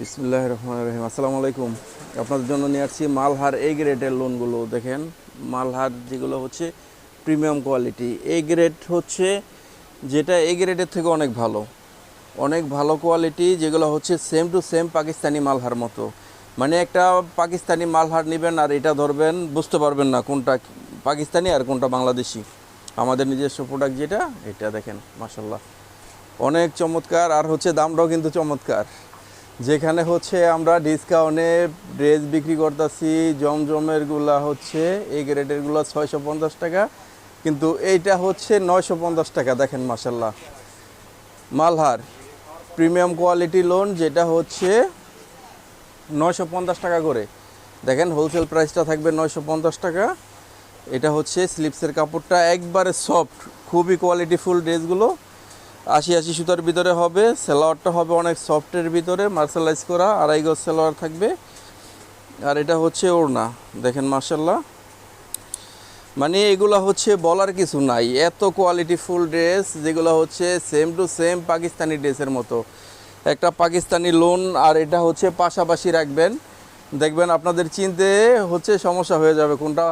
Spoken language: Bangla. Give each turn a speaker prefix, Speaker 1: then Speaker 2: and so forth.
Speaker 1: বিসমিল্লাহির রহমানির রহিম। আসসালামু আলাইকুম। আপনাদের জন্য নিয়ে আসছি মালহার এ গ্রেডের লোনগুলো। দেখেন মালহার যেগুলো হচ্ছে প্রিমিয়াম কোয়ালিটি। এ গ্রেড হচ্ছে যেটা এ গ্রেডের থেকে অনেক ভালো, অনেক ভালো কোয়ালিটি, যেগুলো হচ্ছে same to same Pakistani Malhar মতো। মানে একটা পাকিস্তানি মালহার নেবেন আর এটা ধরবেন, বুঝতে পারবেন না কোনটা পাকিস্তানি আর কোনটা বাংলাদেশি। আমাদের নিজস্ব প্রোডাক্ট যেটা, এটা দেখেন মাশাল্লাহ অনেক চমৎকার, আর হচ্ছে দামটাও কিন্তু চমৎকার। যেখানে হচ্ছে আমরা ডিসকাউন্টে ড্রেস বিক্রি করতেছি, জমজমেরগুলা হচ্ছে এই গ্রেডেরগুলো 650 টাকা, কিন্তু এইটা হচ্ছে 950 টাকা। দেখেন মাশাল্লাহ মালহার প্রিমিয়াম কোয়ালিটি লোন, যেটা হচ্ছে 950 টাকা করে। দেখেন হোলসেল প্রাইসটা থাকবে 950 টাকা। এটা হচ্ছে স্লিপসের কাপড়টা একবারে সফট, খুবই কোয়ালিটিফুল ড্রেসগুলো। 80 সুতার ভিতরে হবে, সেলোয়ারটা হবে অনেক সফটের ভিতরে, মার্শালাইজ করা, আড়াই গজ সেলোয়ার থাকবে। আর এটা হচ্ছে ওড়না, দেখেন মার্শাল্লাহ, মানে এগুলো হচ্ছে বলার কিছু নাই, এত কোয়ালিটিফুল ড্রেস, যেগুলো হচ্ছে সেম টু সেম পাকিস্তানি ড্রেসের মতো। একটা পাকিস্তানি লোন আর এটা হচ্ছে পাশাপাশি রাখবেন, দেখবেন আপনাদের চিনতে হচ্ছে সমস্যা হয়ে যাবে কোনটা